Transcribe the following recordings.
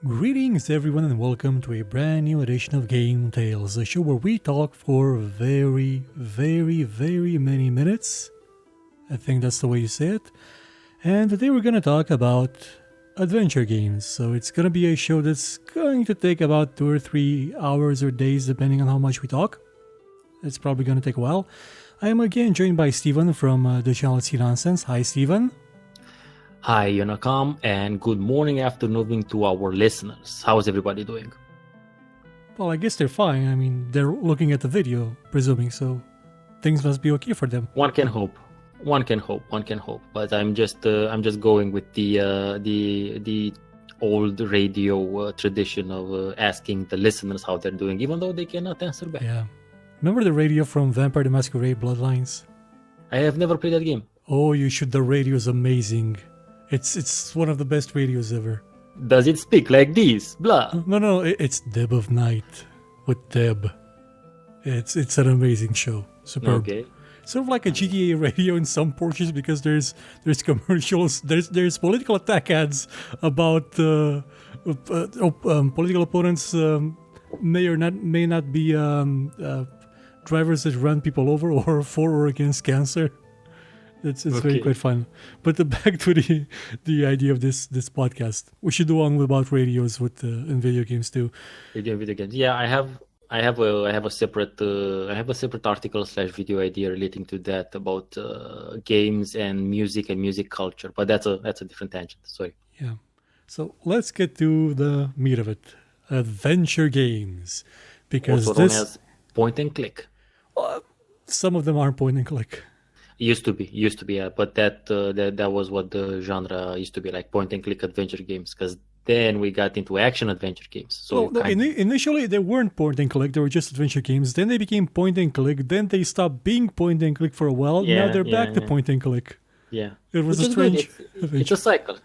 Greetings everyone and welcome to a brand new edition of GameTales, a show where we talk for very many minutes. I think that's the way you say it. And today we're going to talk about adventure games. So it's going to be a show that's going to take about 2 or 3 hours or days depending on how much we talk. It's probably going to take a while. I am again joined by Steven from the channel See Nonsense. Hi Steven. Hi, Yonakam, and good morning, afternoon to our listeners. How is everybody doing? Well, I guess they're fine. I mean, they're looking at the video, presuming, so things must be okay for them. One can hope. But I'm just going with the old radio tradition of asking the listeners how they're doing, even though they cannot answer back. Yeah. Remember the radio from Vampire the Masquerade Bloodlines? I have never played that game. Oh, you should. The radio is amazing. It's one of the best radios ever. Does it speak like this? Blah. No, it's Deb of Night with Deb. It's an amazing show. Superb. Okay. Sort of like a GTA radio in some portions because there's commercials, there's political attack ads about political opponents may not be drivers that run people over or for or against cancer. It's very quite fun. But back to the idea of this podcast. We should do one about radios with in video games too. Video games. Yeah, I have a separate article / video idea relating to that about games and music culture. But that's a different tangent. Sorry. Yeah. So let's get to the meat of it. Adventure games, because also known as point and click. Some of them aren't point and click. Used to be, yeah. But that was what the genre used to be, like point and click adventure games. Because then we got into action adventure games. So initially they weren't point and click; they were just adventure games. Then they became point and click. Then they stopped being point and click for a while. Now they're back to point and click. Yeah, it was a strange. It's a cycle.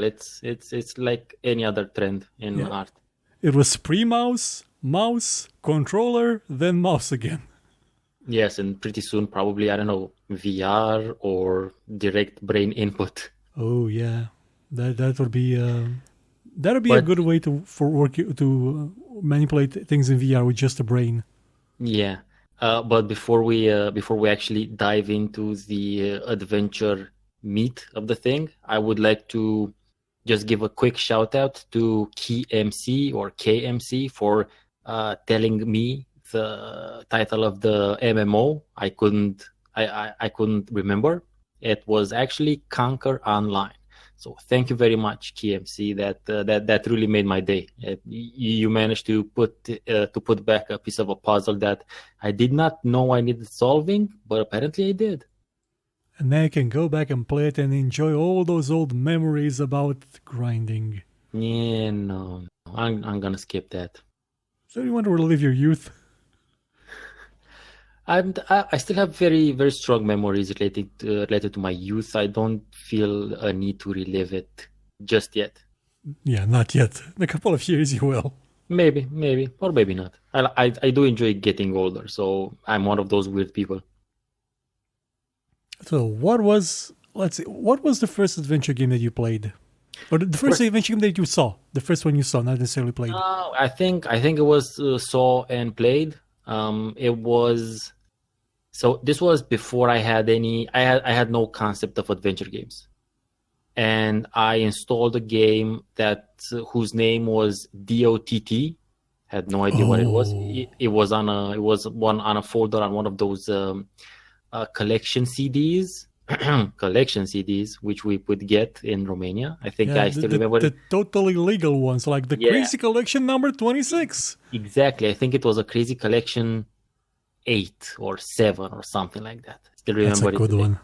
It's like any other trend in art. It was pre-mouse, mouse, controller, then mouse again. Yes, and pretty soon, probably, I don't know, VR or direct brain input. Oh yeah, that would be a good way to manipulate things in VR with just a brain. Yeah, but before we actually dive into the adventure meat of the thing, I would like to just give a quick shout out to KMC or KMC for telling me the title of the MMO. I couldn't remember. It was actually Conquer Online. So thank you very much, KMC. That really made my day. You managed to put back a piece of a puzzle that I did not know I needed solving, but apparently I did. And now you can go back and play it and enjoy all those old memories about grinding. Yeah, no, I'm gonna skip that. So you want to relive your youth? I still have very, very strong memories related to my youth. I don't feel a need to relive it just yet. Yeah, not yet. In a couple of years you will. Maybe, or maybe not. I do enjoy getting older, so I'm one of those weird people. So what was the first adventure game that you played? Or the first adventure game that you saw? The first one you saw, not necessarily played. I think it was saw and played. It was. So this was before I had I had no concept of adventure games, and I installed a game whose name was DOTT. Had no idea what it was. It was on a folder on one of those collection CDs, which we would get in Romania. I think I still remember the totally legal ones, like the Crazy Collection number 26. Exactly, I think it was a Crazy Collection 8 or 7 or something like that. Still remember That's a good one.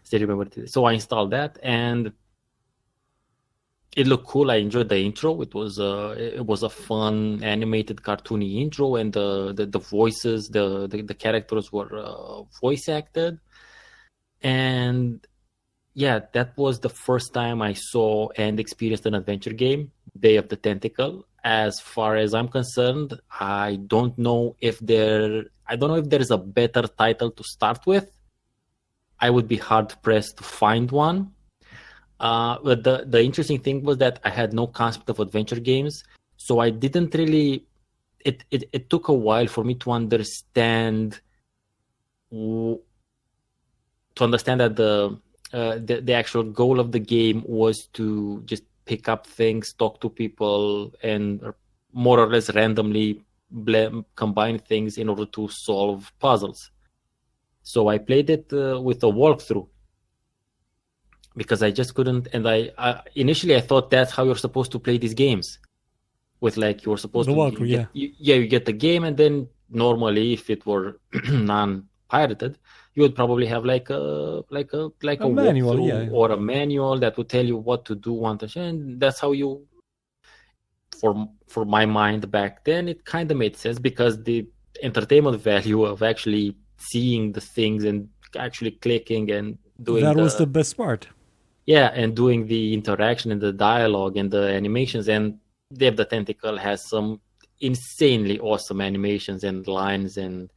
Still remember it. So I installed that and it looked cool. I enjoyed the intro. It was a fun animated cartoony intro, and the voices, the characters were voice acted. And yeah, that was the first time I saw and experienced an adventure game, Day of the Tentacle. As far as I'm concerned, I don't know if there is a better title to start with. I would be hard pressed to find one. But the interesting thing was that I had no concept of adventure games, so I didn't really. It took a while for me to understand that the actual goal of the game was to just pick up things, talk to people, and more or less randomly combine things in order to solve puzzles. So I played it with a walkthrough because I just couldn't. And I initially I thought that's how you're supposed to play these games. With like you're supposed The to walkthrough, get, you get the game, and then normally if it were non-pirated, you would probably have like a manual, walkthrough or a manual that would tell you what to do, and that's how you. For my mind back then, it kind of made sense because the entertainment value of actually seeing the things and actually clicking and doing that was the best part. Yeah, and doing the interaction and the dialogue and the animations, and Dave the Tentacle has some insanely awesome animations and lines and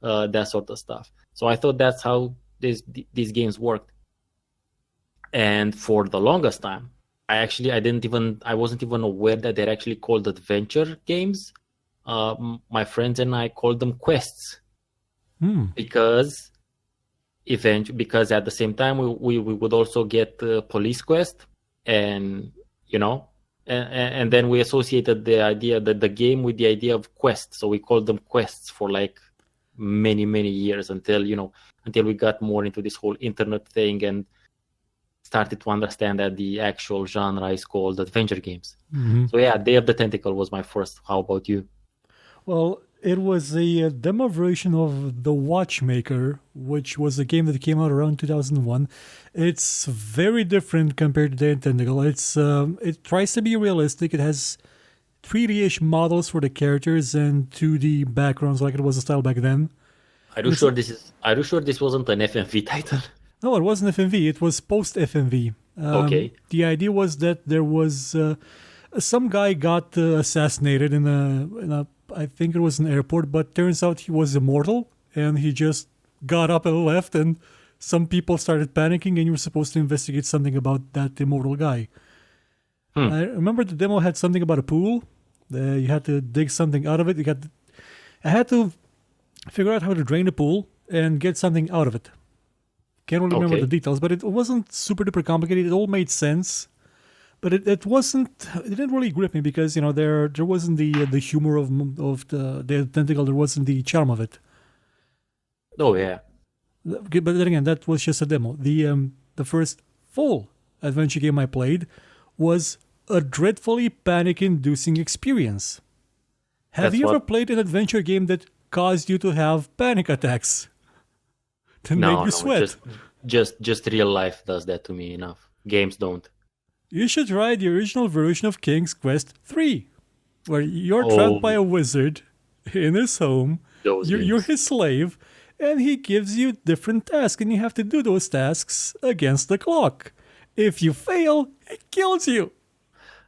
that sort of stuff. So I thought that's how these games worked. And for the longest time, I wasn't even aware that they're actually called adventure games. My friends and I called them quests because at the same time we would also get Police Quest, and and then we associated the game with the idea of quests, so we called them quests for like many years until we got more into this whole internet thing and started to understand that the actual genre is called adventure games. So yeah, Day of the Tentacle was my first. How about you? Well, it was a demo version of The Watchmaker, which was a game that came out around 2001. It's very different compared to Day of the Tentacle. It tries to be realistic. It has 3D-ish models for the characters and 2D backgrounds like it was the style back then. Are you sure this wasn't an FMV title? No, it wasn't FMV. It was post-FMV. Okay. The idea was that there was some guy got assassinated in a I think it was an airport, but turns out he was immortal, and he just got up and left, and some people started panicking, and you were supposed to investigate something about that immortal guy. I remember the demo had something about a pool. You had to dig something out of it. I had to figure out how to drain the pool and get something out of it. Can't really remember the details, but it wasn't super duper complicated. It all made sense, but it didn't really grip me because there wasn't the humor of the tentacle. There wasn't the charm of it. Oh yeah. But then again, that was just a demo. The first full adventure game I played was a dreadfully panic-inducing experience. Have you ever played an adventure game that caused you to have panic attacks? That made you sweat? Just real life does that to me enough. Games don't. You should try the original version of King's Quest 3, where you're trapped by a wizard in his home. You're his slave, and he gives you different tasks, and you have to do those tasks against the clock. If you fail, it kills you.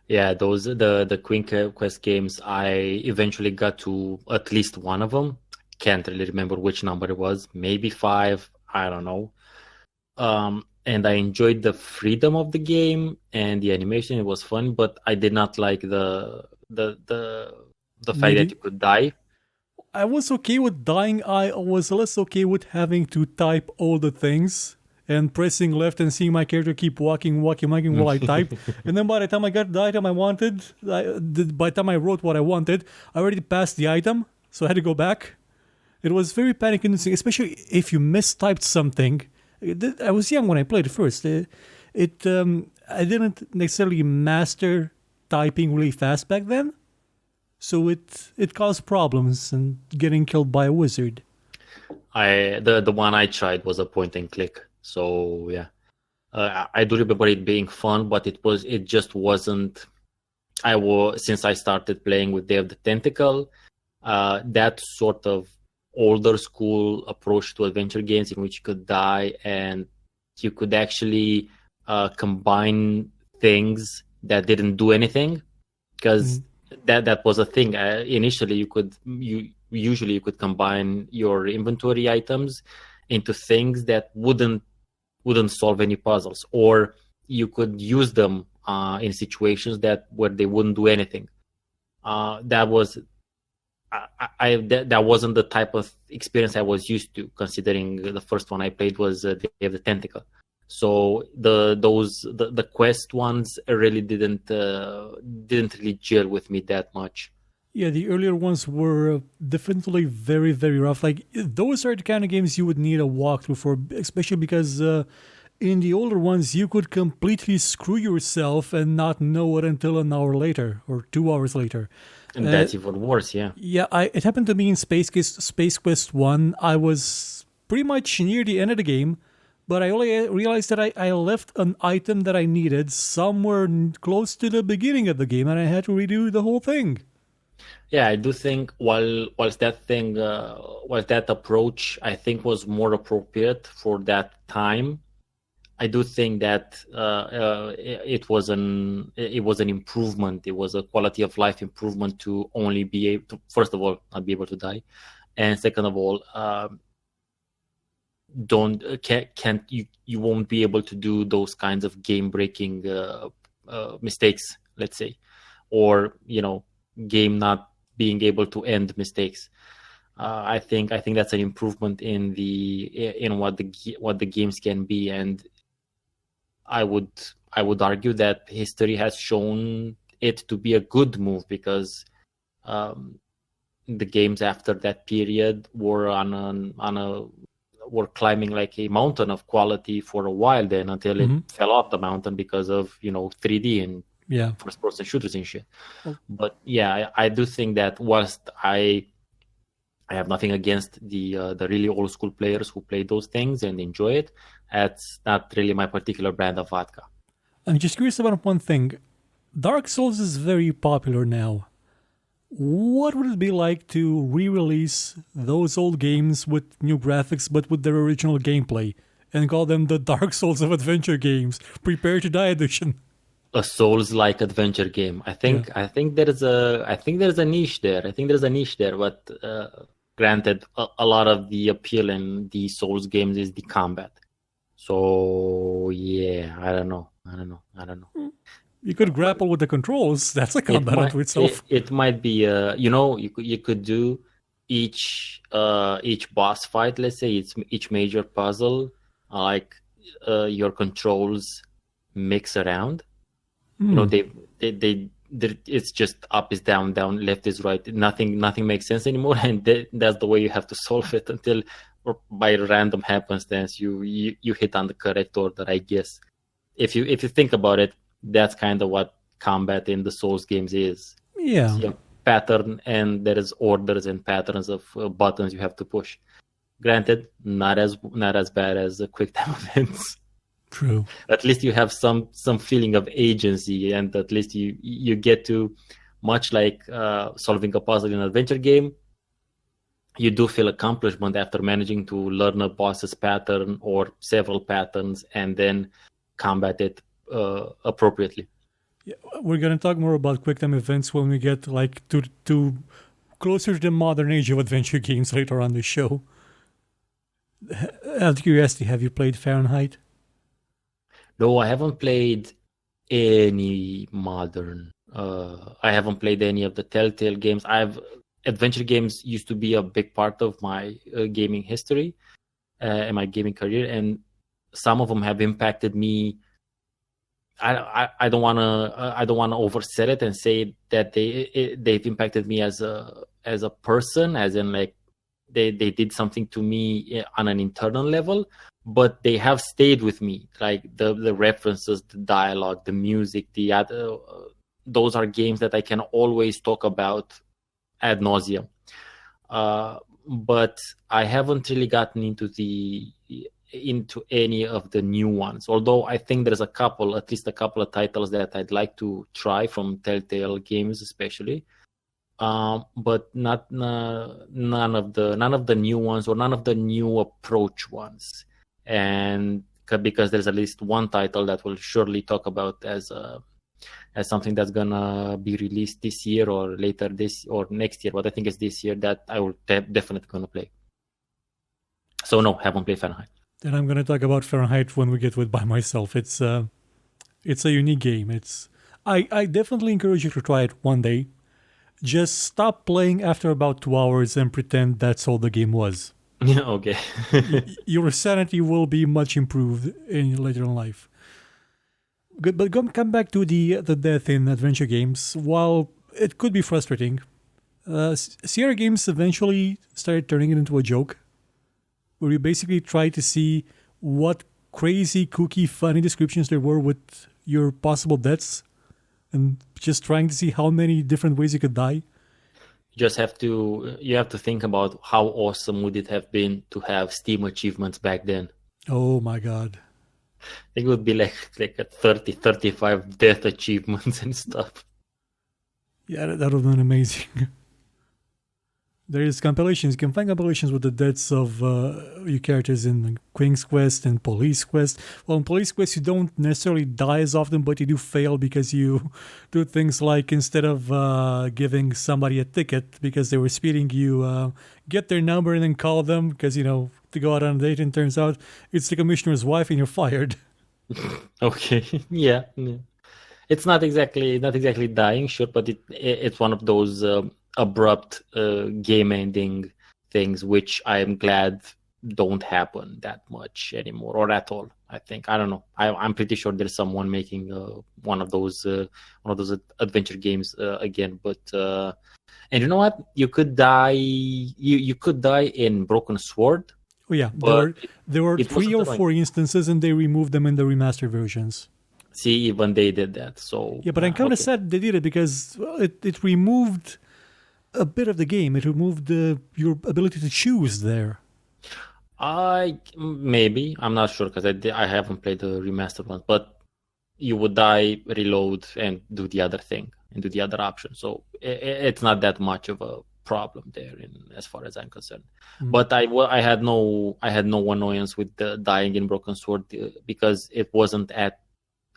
Yeah, the Queen Quest games, I eventually got to at least one of them. Can't really remember which number it was. Maybe 5. I don't know. And I enjoyed the freedom of the game and the animation. It was fun, but I did not like the fact that you could die. I was okay with dying. I was less okay with having to type all the things and pressing left and seeing my character keep walking while I type. And then by the time I got the item I wanted, by the time I wrote what I wanted, I already passed the item, so I had to go back. It was very panic-inducing, especially if you mistyped something. I was young when I played it first. I didn't necessarily master typing really fast back then, so it caused problems and getting killed by a wizard. The one I tried was a point and click. So yeah, I do remember it being fun, but it just wasn't. Since I started playing with Day of the Tentacle, that sort of older school approach to adventure games in which you could die and you could actually combine things that didn't do anything, because that was a thing. Initially, you could combine your inventory items into things that wouldn't solve any puzzles, or use them in situations where they wouldn't do anything. That wasn't the type of experience I was used to, considering the first one I played was Day of the Tentacle. So the quest ones really didn't really gel with me that much. Yeah, the earlier ones were definitely very, very rough. Like, those are the kind of games you would need a walkthrough for, especially because in the older ones, you could completely screw yourself and not know it until an hour later or 2 hours later. And that's even worse, yeah. Yeah, it happened to me in Space Quest 1. I was pretty much near the end of the game, but I only realized that I left an item that I needed somewhere close to the beginning of the game, and I had to redo the whole thing. Yeah, I do think whilst that approach I think was more appropriate for that time, I do think that it was an improvement. It was a quality of life improvement to only be able to, first of all, not be able to die, and second of all, you won't be able to do those kinds of game breaking mistakes, let's say, or game not being able to end mistakes. I think that's an improvement in what the games can be, and I would argue that history has shown it to be a good move, because the games after that period were were climbing like a mountain of quality for a while then, until it fell off the mountain because of 3D and first person shooters and shit. But yeah, I do think that whilst I have nothing against the really old school players who play those things and enjoy it, that's not really my particular brand of vodka. I'm just curious about one thing. Dark Souls is very popular now. What would it be like to re-release those old games with new graphics but with their original gameplay and call them the Dark Souls of adventure games? Prepare to Die edition. A Souls-like adventure game. I think there is a niche there. But granted, a lot of the appeal in the Souls games is the combat. So yeah, I don't know. You could grapple with the controls. That's a combat unto itself. It might be you could do each boss fight, let's say, each major puzzle, your controls mix around. It's just up is down, left is right. Nothing makes sense anymore, and that's the way you have to solve it until, or by random happenstance, you hit on the correct order, I guess. If you think about it, that's kind of what combat in the Souls games is. Yeah. It's a pattern, and there is orders and patterns of buttons you have to push. Granted, not as bad as the quick time events. True. At least you have some feeling of agency, and at least you get to, much like solving a puzzle in an adventure game, you do feel accomplishment after managing to learn a boss's pattern or several patterns and then combat it appropriately. Yeah, we're going to talk more about quick time events when we get to closer to the modern age of adventure games later on the show. Out of curiosity, have you played Fahrenheit? No, I haven't played any modern. I haven't played any of the Telltale games. Adventure games used to be a big part of my gaming history and my gaming career, and some of them have impacted me. I don't want to oversell it and say that they've impacted me as a person, as in like they did something to me on an internal level, but they have stayed with me. Like the references, the dialogue, the music, those are games that I can always talk about ad nauseum. But I haven't really gotten into any of the new ones. Although I think there's at least a couple of titles that I'd like to try from Telltale games, especially. But none of the new ones, or none of the new approach ones. And because there's at least one title that we'll surely talk about as something that's gonna be released this year or later this or next year, but I think it's this year, that I will definitely gonna play. So no, haven't played Fahrenheit. Then I'm gonna talk about Fahrenheit when we get with By Myself. It's It's a unique game. I definitely encourage you to try it one day. Just stop playing after about 2 hours and pretend that's all the game was. Yeah, okay. Your sanity will be much improved in later in life. Good, but come back to the death in adventure games. While it could be frustrating, Sierra Games eventually started turning it into a joke, where you basically try to see what crazy, kooky, funny descriptions there were with your possible deaths, and just trying to see how many different ways you could die. You have to think about how awesome would it have been to have Steam achievements back then. Oh my god. It would be like a 30, 35 death achievements and stuff. Yeah, that would have been amazing. There is compilations. You can find compilations with the deaths of your characters in Queen's Quest and Police Quest. Well, in Police Quest, you don't necessarily die as often, but you do fail because you do things like instead of giving somebody a ticket because they were speeding, you get their number and then call them because, to go out on a date, and turns out it's the commissioner's wife and you're fired. Okay, yeah. It's not exactly dying, sure, but it's one of those abrupt game ending things which I am glad don't happen that much anymore, or at all. I think, I don't know. I'm pretty sure there's someone making one of those adventure games again. But and you know what? You could die. You could die in Broken Sword. Oh yeah, there were 3 or 4 instances, and they removed them in the remastered versions. See, even they did that. So yeah, but I'm kind of sad they did it because it removed a bit of the game. It removed your ability to choose there. Maybe, I'm not sure because I haven't played the remastered one, but you would die, reload, and do the other thing and do the other option. So it's not that much of a problem there, as far as I'm concerned. But I had no annoyance with the dying in Broken Sword because it wasn't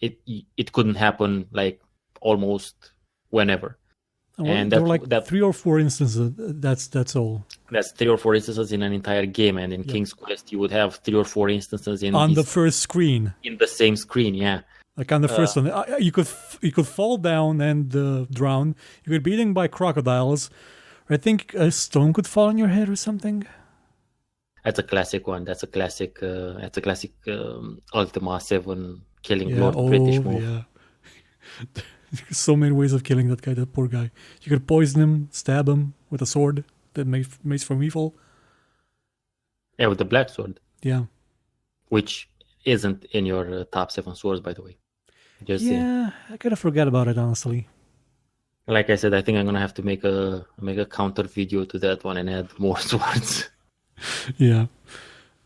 it couldn't happen like almost whenever. Well, and there were like 3 or 4 instances. That's all. That's 3 or 4 instances in an entire game, and in King's Quest you would have 3 or 4 instances on the first screen. In the same screen, yeah. Like on the first one, you could fall down and drown. You could be eaten by crocodiles. I think a stone could fall on your head or something. That's a classic one. That's a classic. Ultima 7 killing Lord British move. Yeah. So many ways of killing that poor guy. You could poison him, stab him with a sword that makes from evil. Yeah, with the black sword. Yeah. Which isn't in your top 7 swords, by the way. I kind of forgot about it, honestly. Like I said, I think I'm gonna have to make a counter video to that one and add more swords. Yeah,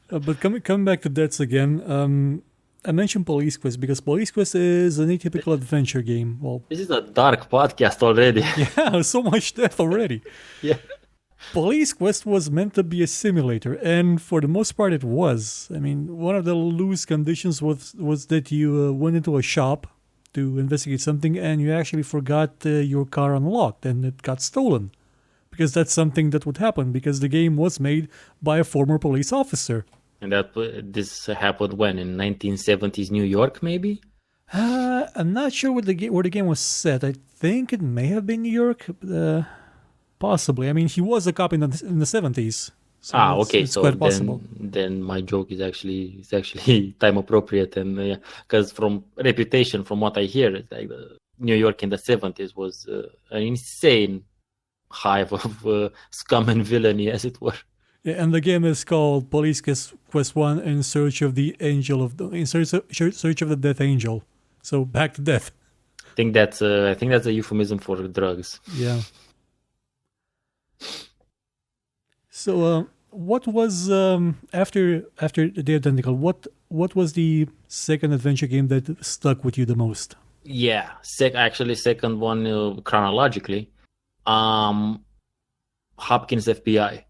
but coming back to deaths again. I mentioned Police Quest because Police Quest is an atypical adventure game. Well, this is a dark podcast already. Yeah, so much death already. Yeah. Police Quest was meant to be a simulator, and for the most part it was. I mean, one of the loose conditions was that you went into a shop to investigate something and you actually forgot your car unlocked and it got stolen. Because that's something that would happen because the game was made by a former police officer. And this happened when? In 1970s New York, maybe? I'm not sure where the game was set. I think it may have been New York, possibly. I mean, he was a cop in the 70s. So okay. It's so quite possible. Then my joke is actually time appropriate, and because from reputation, from what I hear, it's like New York in the 70s was an insane hive of scum and villainy, as it were. Yeah, and the game is called Police Quest 1 in search of the search of the Death Angel. So back to death. I think that's a euphemism for drugs. Yeah. So what was after the Identical? What was the second adventure game that stuck with you the most? Yeah, second one chronologically. Hopkins FBI.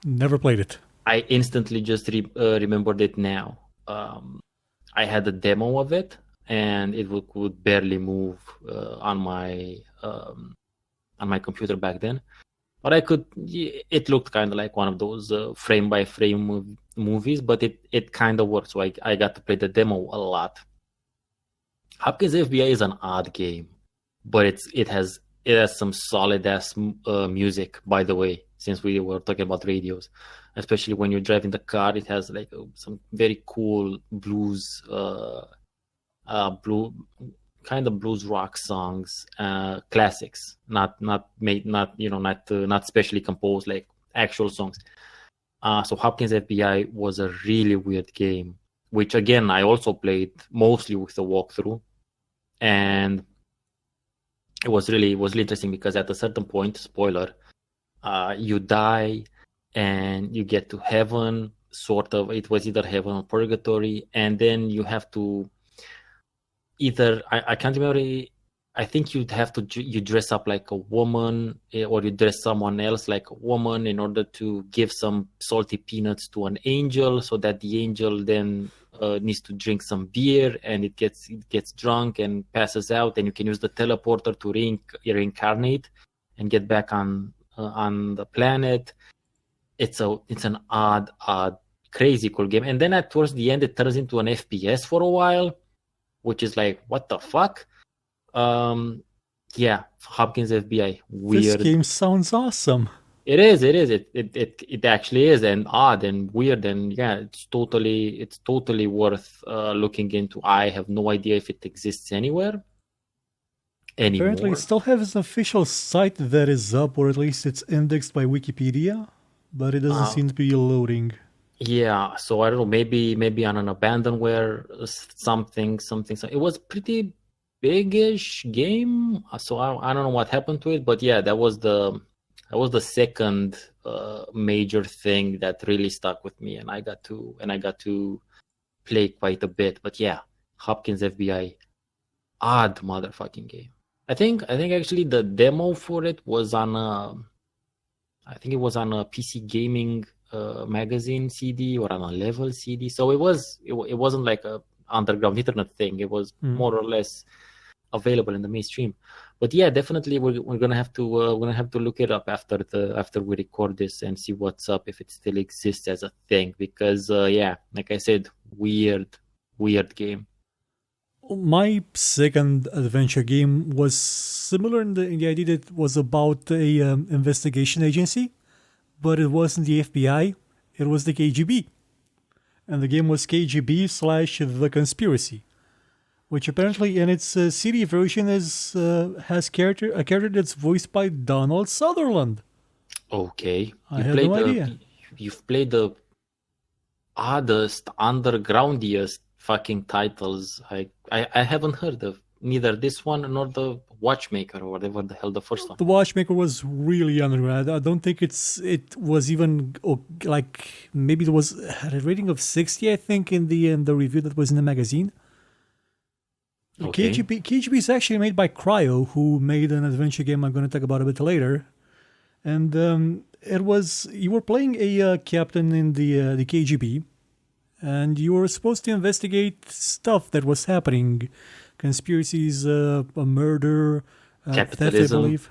Never played it. I instantly just remembered it now. I had a demo of it, and it would barely move on my computer back then. But it looked kind of like one of those frame by frame movies, but it kind of worked. So I got to play the demo a lot. Hopkins FBI is an odd game, but it has some solid ass music. By the way, since we were talking about radios, especially when you're driving the car, it has like some very cool blues, blue kind of blues rock songs, classics, not not specially composed like actual songs. So Hopkins FBI was a really weird game, which again I also played mostly with the walkthrough, and it was really interesting because at a certain point, spoiler, you die and you get to heaven, sort of. It was either heaven or purgatory, and then you have to either I can't remember. I think you'd have to you dress up like a woman, or you dress someone else like a woman in order to give some salty peanuts to an angel, so that the angel then needs to drink some beer, and it gets drunk and passes out, and you can use the teleporter to reincarnate and get back on the planet. It's an odd, crazy cool game, and then towards the end, it turns into an FPS for a while, which is like, what the fuck? Yeah, Hopkins FBI, weird. This game sounds awesome. It is. It actually is, and odd and weird, and yeah, it's totally worth looking into. I have no idea if it exists anywhere anymore. Apparently, it still has an official site that is up, or at least it's indexed by Wikipedia, but it doesn't seem to be loading. Yeah, so I don't know. Maybe on an abandonware, something. It was pretty big-ish game, so I don't know what happened to it, but yeah, that was the second major thing that really stuck with me, and I got to play quite a bit. But yeah, Hopkins FBI, odd motherfucking game. I think actually the demo for it was on I think it was on a PC Gaming magazine CD or on a Level CD, so it wasn't like a underground internet thing. It was more or less available in the mainstream. But yeah, definitely we're gonna have to look it up after we record this and see what's up, if it still exists as a thing, because yeah, like I said, weird game. My second adventure game was similar in the idea that it was about a investigation agency, but it wasn't the FBI, it was the KGB. And the game was KGB / The Conspiracy, which apparently in its CD version has a character that's voiced by Donald Sutherland. Okay, I had no idea. You've played the oddest, undergroundiest fucking titles. I haven't heard of neither this one nor the Watchmaker or whatever the hell the first one. The Watchmaker was really underground. I don't think it was even like, maybe it was had a rating of 60, I think, in the review that was in the magazine. Okay. KGB is actually made by Cryo, who made an adventure game I'm going to talk about a bit later. And you were playing a captain in the KGB, and you were supposed to investigate stuff that was happening, conspiracies, a murder, theft, I believe.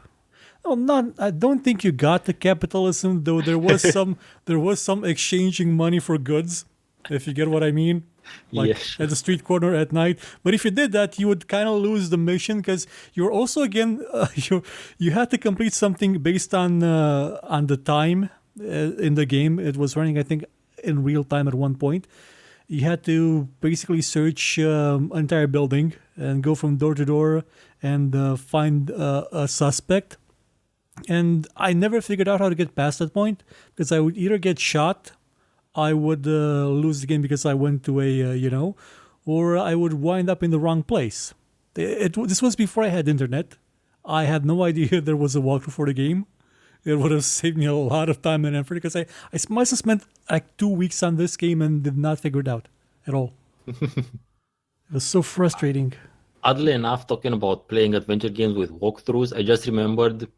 No, I don't think you got the capitalism, though. There was some exchanging money for goods, if you get what I mean. Like yes. At the street corner at night. But if you did that, you would kind of lose the mission, because you're also, again, you had to complete something based on the time in the game. It was running, I think, in real time at one point. You had to basically search an entire building and go from door to door and find a suspect. And I never figured out how to get past that point, because I would either get shot, I would lose the game because I went to a, or I would wind up in the wrong place. This was before I had internet. I had no idea there was a walkthrough for the game. It would have saved me a lot of time and effort, because I must have spent like 2 weeks on this game and did not figure it out at all. It was so frustrating. Oddly enough, talking about playing adventure games with walkthroughs, I just remembered,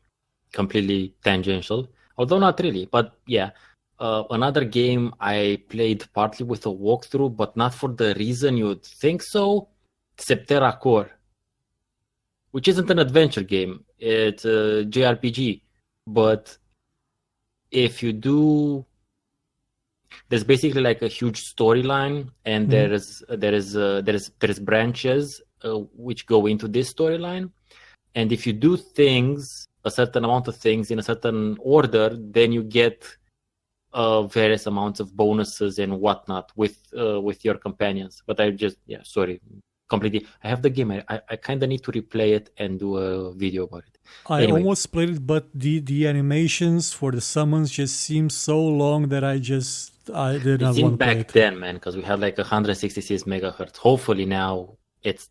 completely tangential, although not really, but yeah. Another game I played partly with a walkthrough, but not for the reason you'd think so. Septerra Core, which isn't an adventure game. It's a JRPG, but if you do, there's basically like a huge storyline, and there is branches, which go into this storyline. And if you do things, a certain amount of things in a certain order, then you get various amounts of bonuses and whatnot with your companions. But completely. I have the game. I kind of need to replay it and do a video about it. I almost played it, but the animations for the summons just seem so long that I did not want to play it. Back then, man, because we had like 166 megahertz. Hopefully now it's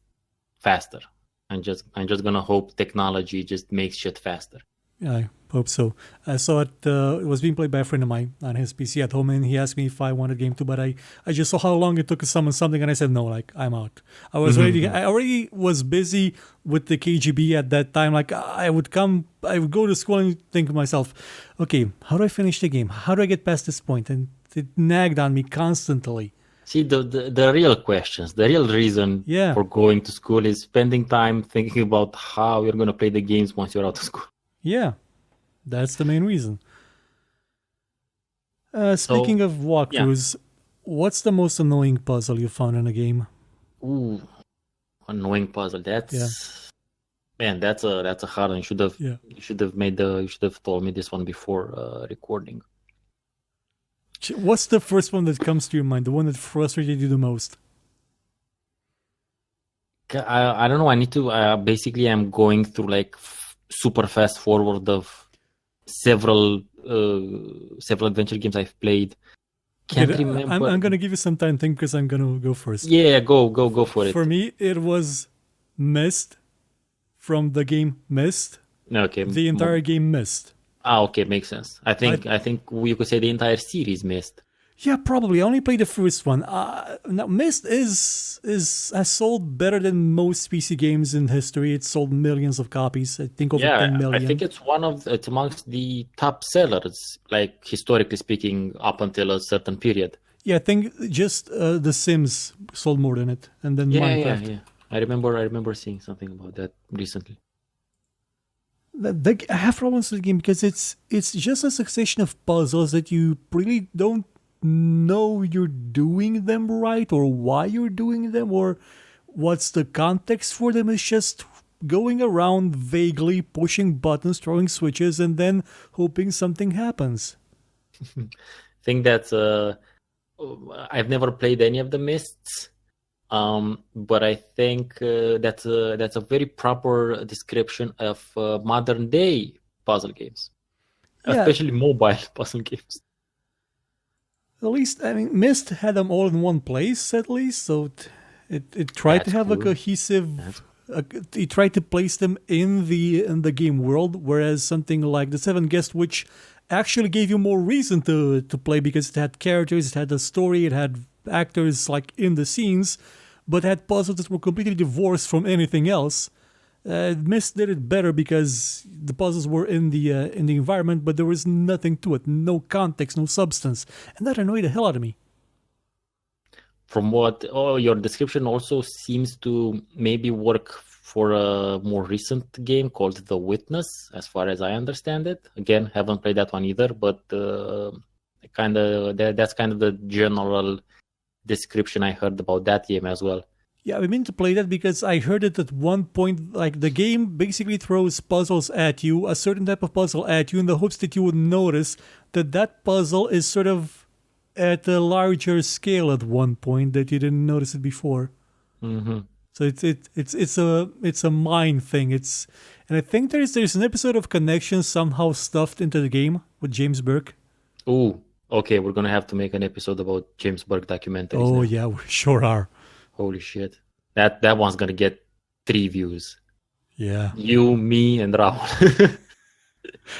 faster. I'm just gonna hope technology just makes shit faster. Yeah, I hope so. I saw it. It was being played by a friend of mine on his PC at home, and he asked me if I wanted game 2. But I just saw how long it took to summon something, and I said no. Like, I'm out. I already was busy with the KGB at that time. Like, I would go to school and think to myself, okay, how do I finish the game? How do I get past this point? And it nagged on me constantly. See, the real questions, the real reason for going to school is spending time thinking about how you're going to play the games once you're out of school. Yeah, that's the main reason. Speaking of walkthroughs, what's the most annoying puzzle you found in a game? Ooh, annoying puzzle. Man, that's a hard one. You should have told me this one before recording. What's the first one that comes to your mind? The one that frustrated you the most? I don't know. I need to. Basically, I'm going through like super fast forward of several adventure games I've played. Can't remember. I'm gonna give you some time to think because I'm gonna go first. Yeah, go for it. For me, it was Myst from the game Myst. Okay. The entire game Myst. Okay, makes sense. I think we could say the entire series Myst. Yeah, probably. I only played the first one. Now, Myst has sold better than most PC games in history. It's sold millions of copies. I think over 10 million. I think it's amongst the top sellers, like historically speaking, up until a certain period. Yeah, I think just The Sims sold more than it, and then Minecraft. Yeah. I remember seeing something about that recently. I have problems with the game because it's just a succession of puzzles that you really don't know you're doing them right or why you're doing them or what's the context for them. It's just going around vaguely pushing buttons, throwing switches, and then hoping something happens. I think that's I've never played any of the Mysts, but I think that's a very proper description of modern day puzzle games, especially mobile puzzle games. At least, I mean, Myst had them all in one place, at least, so it tried to have a cohesive. It tried to place them in the game world, whereas something like The Seven Guests, which actually gave you more reason to play because it had characters, it had a story, it had actors like in the scenes, but had puzzles that were completely divorced from anything else. Myst did it better because the puzzles were in the environment, but there was nothing to it, no context, no substance, and that annoyed the hell out of me. From what your description also seems to maybe work for a more recent game called The Witness, as far as I understand it. Again, haven't played that one either, but that's kind of the general description I heard about that game as well. Yeah, I mean to play that because I heard it at one point, like the game basically throws puzzles at you, a certain type of puzzle at you, in the hopes that you would notice that puzzle is sort of at a larger scale at one point that you didn't notice it before. Mm-hmm. So it's a mind thing. And I think there's an episode of Connection somehow stuffed into the game with James Burke. Ooh, okay, we're gonna have to make an episode about James Burke documentaries. Oh now. Yeah, we sure are. Holy shit. That one's gonna get 3 views. Yeah. You, me, and Rahul.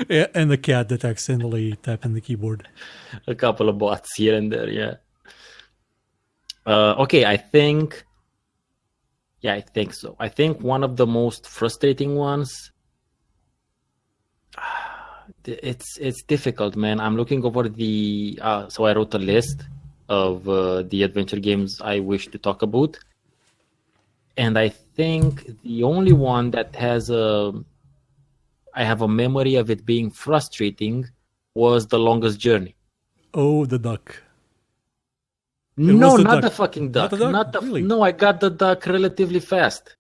Yeah, and the cat that accidentally tapped on the keyboard. A couple of bots here and there, yeah. Okay, I think so. I think one of the most frustrating ones. It's difficult, man. I'm looking over so I wrote a list of the adventure games I wish to talk about, and I think the only one that I have a memory of it being frustrating was The Longest Journey. Oh, the duck. No, not the fucking duck. Not the duck? Really? No, I got the duck relatively fast.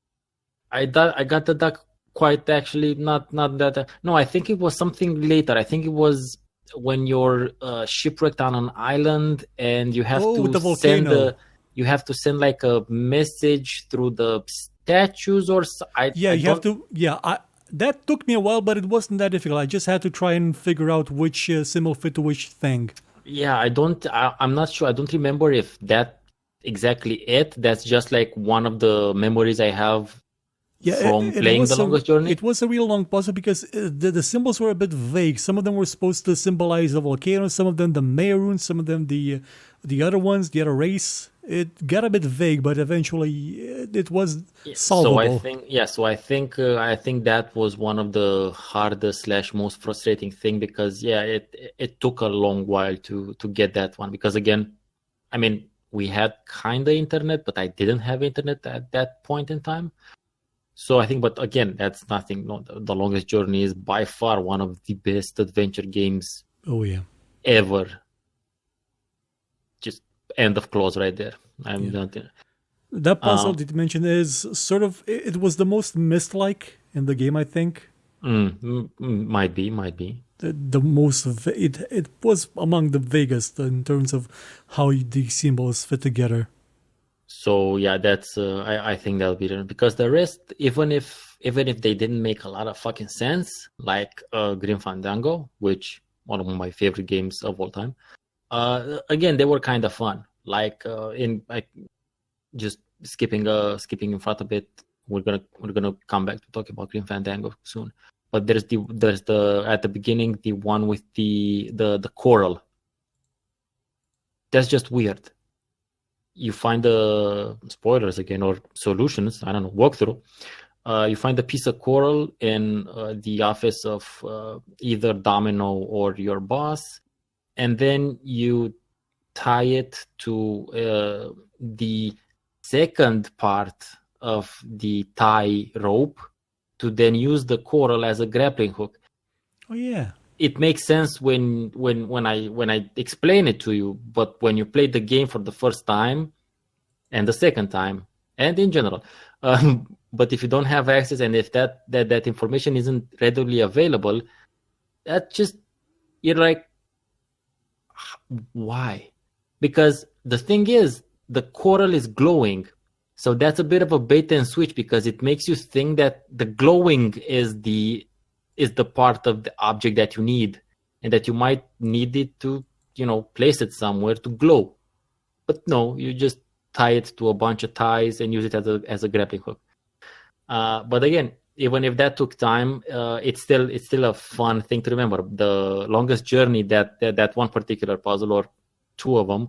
I got the duck quite actually not that. No, I think it was something later. I think it was when you're shipwrecked on an island and you have Oh, to the send volcano. like a message through the statues or Yeah, I you have don't. to. Yeah, that took me a while, but it wasn't that difficult. I just had to try and figure out which symbol fit to which thing. Yeah, I don't. I'm not sure. I don't remember if that exactly it. That's just like one of the memories I have Yeah, from playing The Longest Journey. it was a real long puzzle because the symbols were a bit vague. Some of them were supposed to symbolize the volcano, some of them the Maya runes, some of them the other ones, the other race. It got a bit vague, but eventually it was So I solvable. think, yeah, so I think that was one of the hardest slash most frustrating thing because yeah, it took a long while to get that one because again, I mean, we had kind of internet, but I didn't have internet at that point in time. So I think, but again, that's nothing. No, The Longest Journey is by far one of the best adventure games Oh yeah, ever. Just end of clause right there. I'm yeah. not. That puzzle Um, that you mentioned is sort of it was the most mist-like in the game, I think. might be. The most it was among the vaguest in terms of how the symbols fit together. So yeah, that's I think that'll be it. Because the rest, even if they didn't make a lot of fucking sense, like Grim Fandango, which one of my favorite games of all time. Again, they were kind of fun. Like in like just skipping in front a bit. We're gonna come back to talk about Grim Fandango soon. But there's the at the beginning the one with the coral. That's just weird. You find the spoilers again or solutions. I don't know, walkthrough. You find a piece of coral in the office of either Domino or your boss, and then you tie it to the second part of the tie rope to then use the coral as a grappling hook. Oh yeah, It makes sense when I explain it to you, but when you play the game for the first time and the second time and in general, but if you don't have access and if that information isn't readily available, that just you're like, why? Because the thing is, the coral is glowing. So that's a bit of a bait and switch because it makes you think that the glowing is the part of the object that you need and that you might need it to, place it somewhere to glow. But no, you just tie it to a bunch of ties and use it as a grappling hook. But again, even if that took time, it's still a fun thing to remember. The Longest Journey, that one particular puzzle or two of them,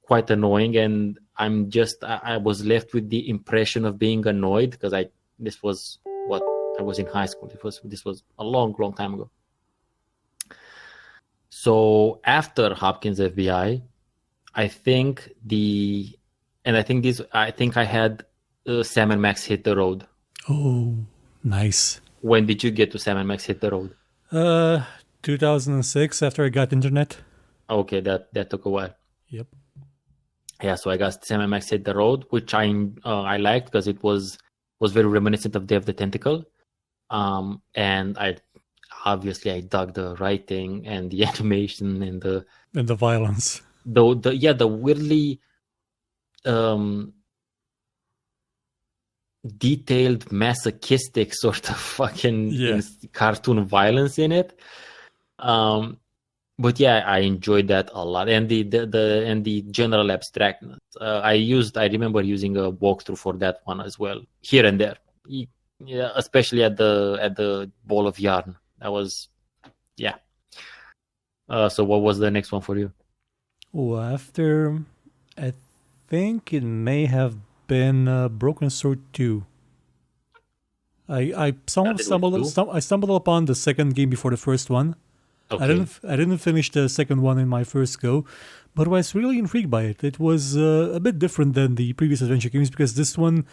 quite annoying, and I was left with the impression of being annoyed because this was what I was in high school. This was a long time ago. So after Hopkins FBI, I think I had Sam and Max Hit the Road. oh nice. When did you get to Sam and Max Hit the Road? 2006 after I got internet. Okay, that took a while. Yep. Yeah, so I got Sam and Max Hit the Road, which I liked because it was very reminiscent of Day of the Tentacle, and I dug the writing and the animation and And the violence. the weirdly detailed masochistic sort of fucking cartoon violence in it. But yeah, I enjoyed that a lot, and the general abstractness. I remember using a walkthrough for that one as well, here and there. Yeah, especially at the Ball of Yarn. That was, yeah. So what was the next one for you? Oh, after I think it may have been Broken Sword 2. I stumbled upon the second game before the first one. Okay. I didn't finish the second one in my first go, but I was really intrigued by it. It was a bit different than the previous adventure games because this one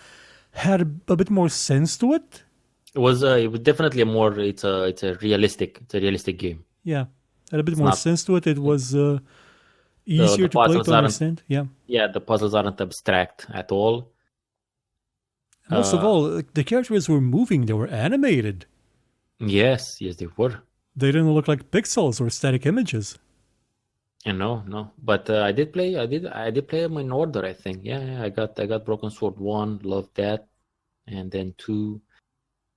had a bit more sense to it. It was definitely it's a realistic game. Yeah, had a bit more sense to it. It was easier The to play puzzles to understand. Yeah. Yeah, the puzzles aren't abstract at all. Most of all, the characters were moving; they were animated. Yes, they were. They didn't look like pixels or static images. No. But I did play. I did play them in order. I think. Yeah. I got Broken Sword 1. Loved that, and then 2.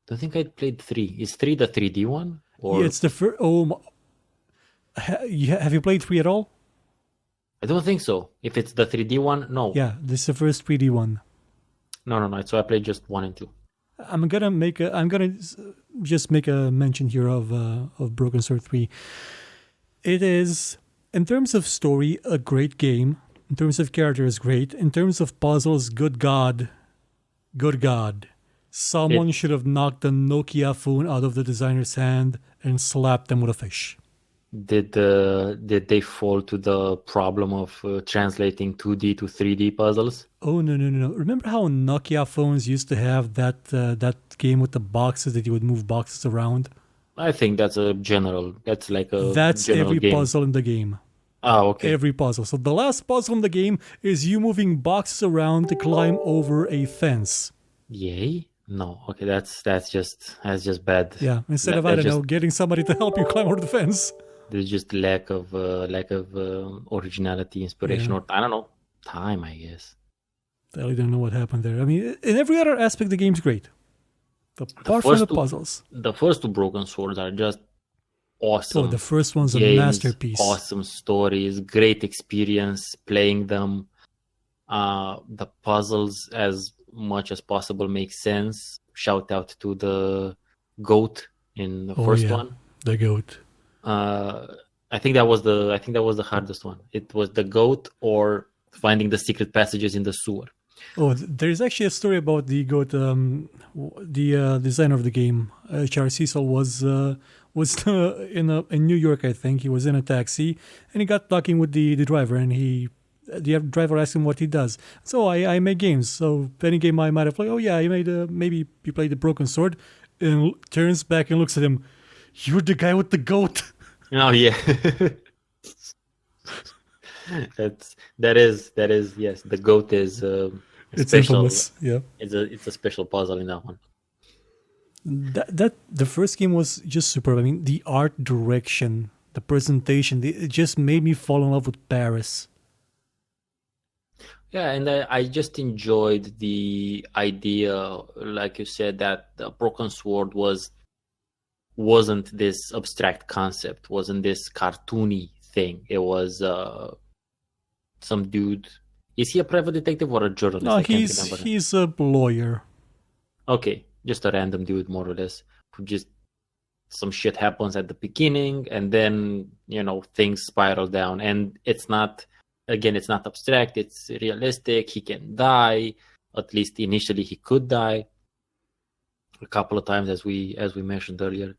Don't think I played 3. Is 3 the 3D one? Or Yeah, it's the first. Have you played 3 at all? I don't think so. If it's the 3D one, no. Yeah, this is the first 3D one. No. So I played just 1 and 2. I'm gonna just make a mention here of Broken Sword 3. It is, in terms of story, a great game. In terms of characters, great. In terms of puzzles, good God. Someone should have knocked the Nokia phone out of the designer's hand and slapped them with a fish. Did they fall to the problem of translating 2D to 3D puzzles? Oh, no. Remember how Nokia phones used to have that game with the boxes that you would move boxes around? I think that's like a general every game. puzzle in the game. Oh, okay. Every puzzle. So the last puzzle in the game is you moving boxes around to climb over a fence. Yay? No. Okay, that's just bad. Yeah. Instead of getting somebody to help you climb over the fence. There's just lack of originality, inspiration, or I don't know, time, I guess. I don't know what happened there. I mean, in every other aspect, the game's great. Apart from the puzzles. The first 2 Broken Swords are just awesome. Oh, the first one's a masterpiece. Awesome stories, great experience playing them. The puzzles, as much as possible, make sense. Shout out to the goat in the first one. The goat. I think that was the hardest one. It was the goat or finding the secret passages in the sewer. Oh, there's actually a story about the goat. The designer of the game, Sociable, was in New York. I think he was in a taxi and he got talking with the driver, and the driver asked him what he does. So I make games. So any game I might have played. Oh yeah, you made maybe you played the Broken Sword, and turns back and looks at him. You're the guy with the goat. Oh yeah. that is yes. The goat is it's special. infamous. Yeah. It's a special puzzle in that one. That the first game was just superb. I mean, the art direction, the presentation, it just made me fall in love with Paris. Yeah, and I just enjoyed the idea, like you said, that the Broken Sword wasn't this abstract concept, wasn't this cartoony thing. It was some dude. Is he a private detective or a journalist? No, he's a lawyer. Okay, just a random dude, more or less, who just some shit happens at the beginning, and then things spiral down, and it's not abstract. It's realistic. He can die. At least initially, he could die a couple of times, as we mentioned earlier.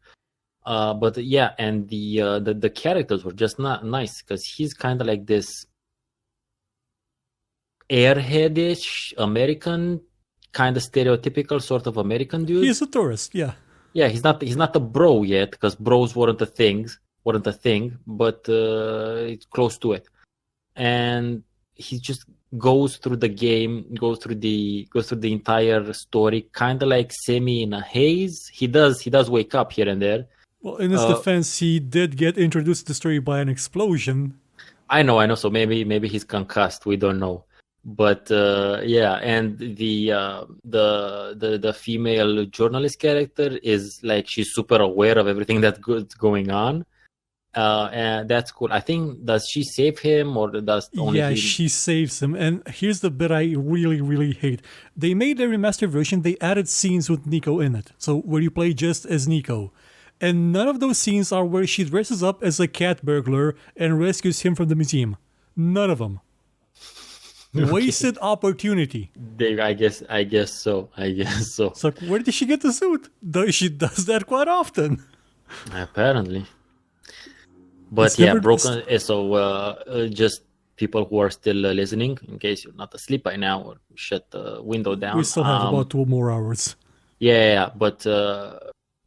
But yeah, and the characters were just not nice, because he's kind of like this airheadish American, kind of stereotypical sort of American dude. He's a tourist, yeah. Yeah, he's not a bro yet, because bros weren't a thing, but it's close to it. And he just goes through the game, goes through the entire story, kind of like semi in a haze. He does wake up here and there. Well, in his defense, he did get introduced to the story by an explosion. I know. So maybe he's concussed. We don't know. But yeah, and the female journalist character is like, she's super aware of everything that's going on. And that's cool. I think, does she save him, or does only him? She saves him. And here's the bit I really, really hate. They made a remastered version. They added scenes with Nico in it, so where you play just as Nico. And none of those scenes are where she dresses up as a cat burglar and rescues him from the museum. None of them. Okay. Wasted opportunity. I guess so. It's like, where did she get the suit? She does that quite often. Apparently. But yeah, broken. So just people who are still listening, in case you're not asleep by now, or shut the window down. We still have about 2 more hours. Yeah, but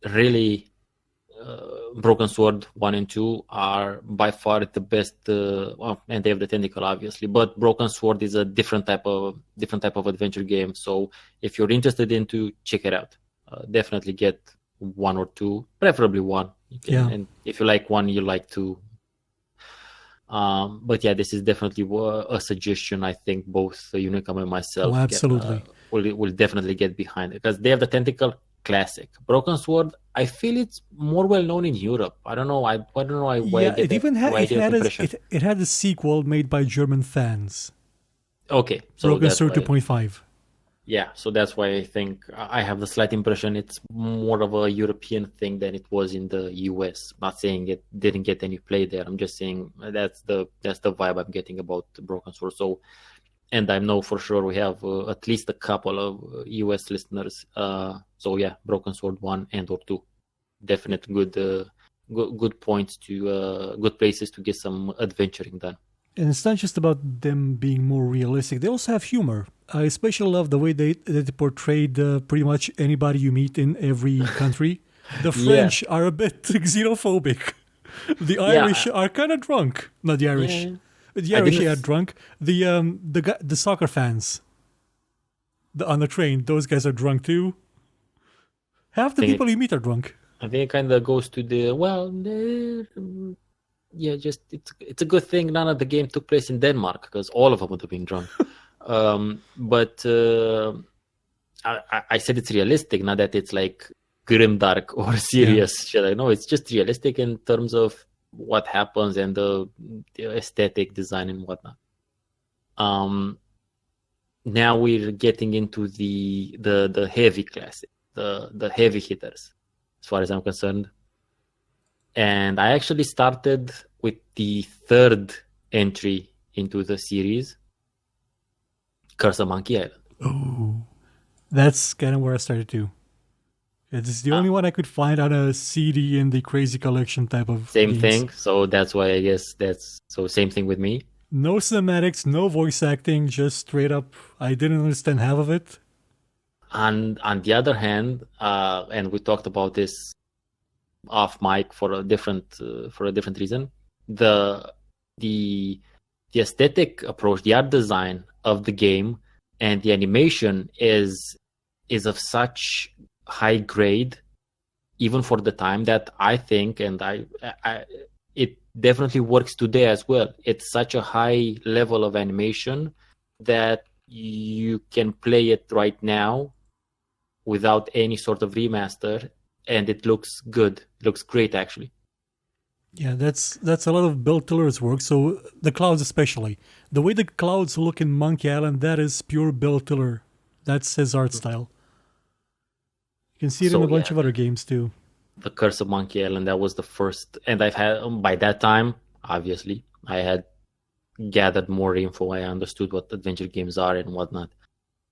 really, Broken Sword 1 and 2 are by far the best. And they have the tentacle, obviously, but Broken Sword is a different type of adventure game. So if you're interested into, check it out. Definitely get 1 or 2, preferably 1. And if you like 1, you like 2. But yeah, this is definitely a suggestion. I think both Unicum and myself absolutely will definitely get behind it, because they have the tentacle. Classic. Broken Sword, I feel it's more well known in Europe. I don't know. I don't know why I get it even had impression. It had a sequel made by German fans. Okay, so Broken Sword 2.5. Yeah, so that's why I think I have the slight impression it's more of a European thing than it was in the US. Not saying it didn't get any play there. I'm just saying that's the vibe I'm getting about Broken Sword. So, and I know for sure we have at least a couple of US listeners. So yeah, Broken Sword 1 and or 2, definite good points to good places to get some adventuring done. And it's not just about them being more realistic. They also have humor. I especially love the way they portrayed pretty much anybody you meet in every country. The French are a bit xenophobic. The Irish are kind of drunk. Not the Irish. Yeah. The Irish are drunk. The soccer fans on the train, those guys are drunk too. Half the people you meet are drunk. I think it kind of goes to just it's a good thing none of the game took place in Denmark, because all of them would have been drunk. But I said it's realistic, not that it's like grimdark or serious shit. I know it's just realistic in terms of what happens and the aesthetic design and whatnot. Now we're getting into the heavy classic, the heavy hitters, as far as I'm concerned. And I actually started with the third entry into the series, Curse of Monkey Island. Oh, that's kind of where I started too. It's the only one I could find on a CD in the Crazy Collection type of same games. thing. So that's why I guess same thing with me. No cinematics, no voice acting, just straight up. I didn't understand half of it. And on the other hand, and we talked about this off mic for a different reason, the aesthetic approach, the art design of the game and the animation is of such high grade, even for the time, that I think, and it definitely works today as well. It's such a high level of animation that you can play it right now without any sort of remaster, and it looks good. It looks great, actually. Yeah, that's a lot of Bill Tiller's work. So the clouds, especially the way the clouds look in Monkey Island, that is pure Bill Tiller. That's his art style. You can see it in a bunch of other games too. The Curse of Monkey Island, that was the first, and I've had, by that time, obviously, I had gathered more info. I understood what adventure games are and whatnot,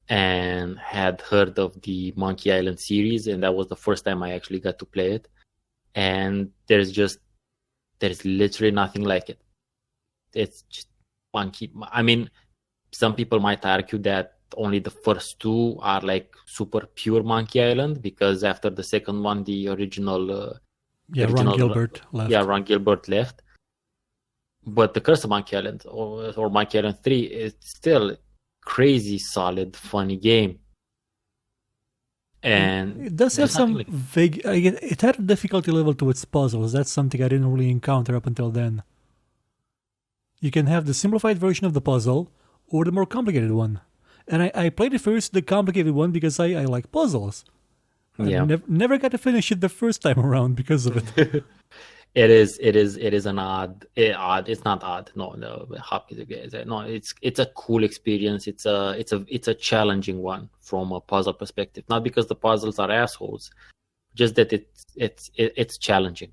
and had heard of the Monkey Island series, and that was the first time I actually got to play it. And there's literally nothing like it. It's just Monkey. I mean, some people might argue that only the first two are like super pure Monkey Island, because after the second one, the original Ron Gilbert left. Yeah, Ron Gilbert left. But the Curse of Monkey Island or Monkey Island 3 is still crazy solid, funny game. And it does have some vague. It had a difficulty level to its puzzles. That's something I didn't really encounter up until then. You can have the simplified version of the puzzle or the more complicated one. And I played the complicated one because I like puzzles. Yeah. I never got to finish it the first time around because of it. It is an odd. It's not odd. No. No, it's a cool experience. It's a challenging one from a puzzle perspective. Not because the puzzles are assholes, just that it's challenging.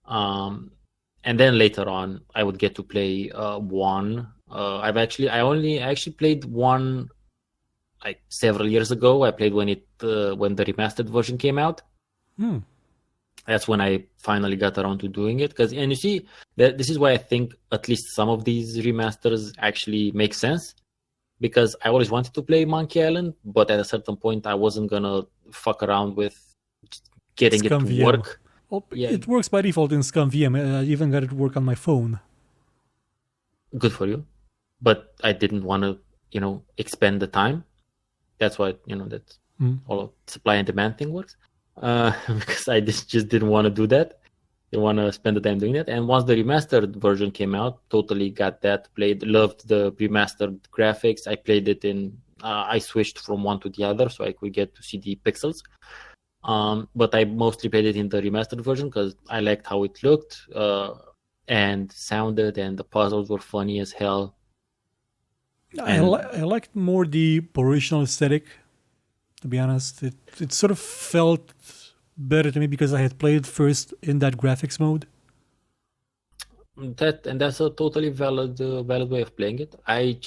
And then later on, I would get to play one. I actually played one like several years ago. I played when the remastered version came out. That's when I finally got around to doing it. And you see, this is why I think at least some of these remasters actually make sense. Because I always wanted to play Monkey Island, but at a certain point I wasn't gonna fuck around with getting it to work. Well, Yeah, it works by default in Scum VM. I even got it to work on my phone. good for you. But I didn't want to, expend the time. That's why, that's all of supply and demand thing works. Because I just didn't want to do that. Didn't want to spend the time doing that. And once the remastered version came out, totally got that. Loved the remastered graphics. I played it I switched from one to the other so I could get to see the pixels. But I mostly played it in the remastered version because I liked how it looked and sounded, and the puzzles were funny as hell. I liked more the original aesthetic, to be honest. It sort of felt better to me because I had played first in that graphics mode. That's a totally valid way of playing it. I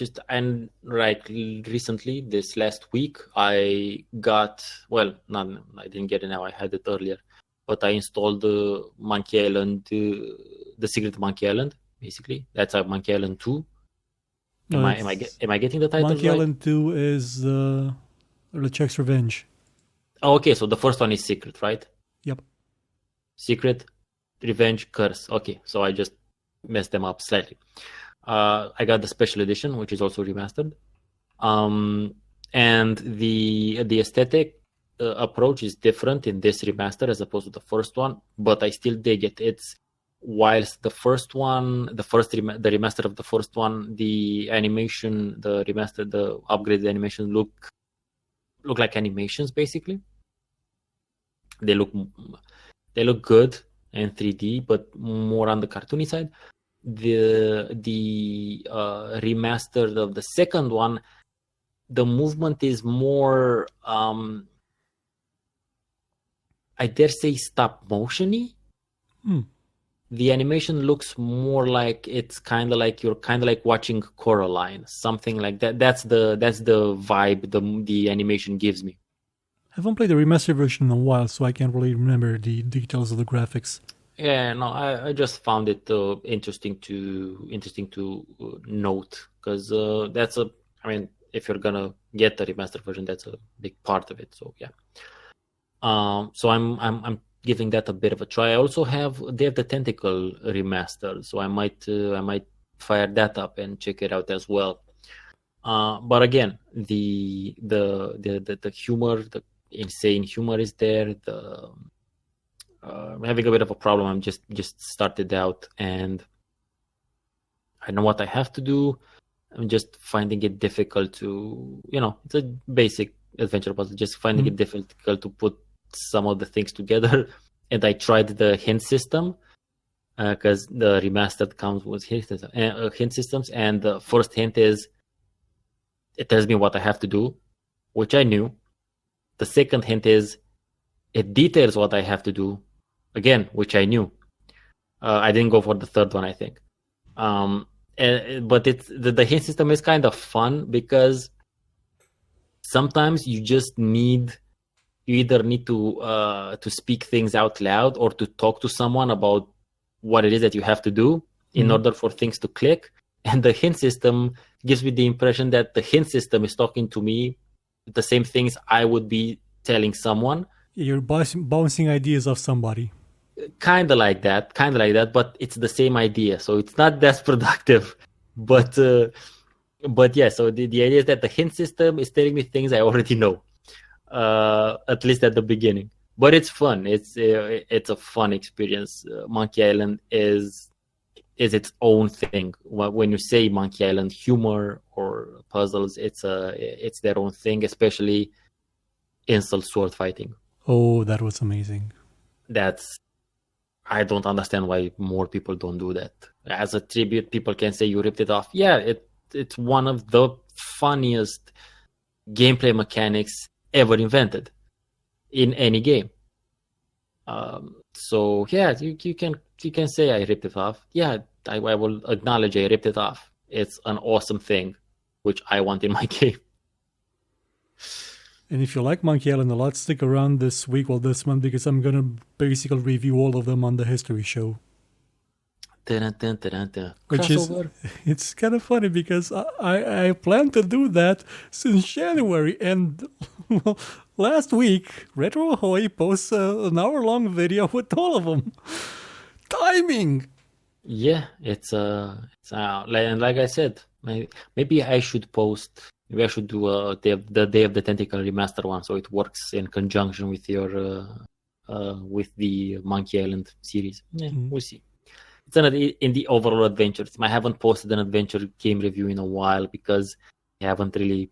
recently, this last week, I didn't get it now. I had it earlier, but I installed the Monkey Island, the Secret Monkey Island. Basically, that's a Monkey Island 2. Am I getting the title Monkey right? Island 2 is LeChuck's Revenge. Oh, okay. So the first one is Secret, right? Yep. Secret, Revenge, Curse. Okay, so I just messed them up slightly. I got the special edition, which is also remastered. And the aesthetic approach is different in this remaster as opposed to the first one, but I still dig it. It's whilst the remaster of the first one, the animation, the upgraded animation look like animations basically. They look good in 3D, but more on the cartoony side. The remastered of the second one, the movement is more I dare say stop motion-y. The animation looks more like it's kind of like you're kind of like watching Coraline, something like that. That's the vibe the animation gives me. I haven't played the remastered version in a while, so I can't really remember the details of the graphics. Yeah, no, I just found it interesting to note because if you're gonna get the remastered version, that's a big part of it. So yeah, so I'm giving that a bit of a try. I also they have the Tentacle remaster, so I might fire that up and check it out as well. But again, the humor, the insane humor is there. I'm having a bit of a problem. I'm just started out and I know what I have to do. I'm just finding it difficult to, it's a basic adventure puzzle, just finding it difficult to put some of the things together. And I tried the hint system because the remastered comes with hint systems. And the first hint is, it tells me what I have to do, which I knew. The second hint is, it details what I have to do, again, which I knew. I didn't go for the third one, I think. But the hint system is kind of fun because sometimes you either need to speak things out loud or to talk to someone about what it is that you have to do in order for things to click. And the hint system gives me the impression that the hint system is talking to me the same things I would be telling someone. You're bouncing ideas off somebody. Kind of like that, but it's the same idea, so it's not that productive. But yeah, so the idea is that the hint system is telling me things I already know, at least at the beginning. But it's fun. It's a fun experience. Monkey Island is its own thing. When you say Monkey Island humor or puzzles, it's their own thing, especially insult sword fighting. Oh, that was amazing. I don't understand why more people don't do that. As a tribute, people can say you ripped it off. Yeah, it's one of the funniest gameplay mechanics ever invented in any game. So yeah, you can say I ripped it off. Yeah, I will acknowledge I ripped it off. It's an awesome thing, which I want in my game. And if you like Monkey Island a lot, stick around this month, because I'm gonna basically review all of them on the history show. Which is, it's kind of funny because I plan to do that since January, and well, Last week, Retro Ahoy posts an hour-long video with all of them. Timing! Yeah, and like I said, maybe I should post. Maybe I should do the Day of the Tentacle remaster one, so it works in conjunction with your with the Monkey Island series. Yeah, we'll see. It's in the overall adventure team. I haven't posted an adventure game review in a while because I haven't really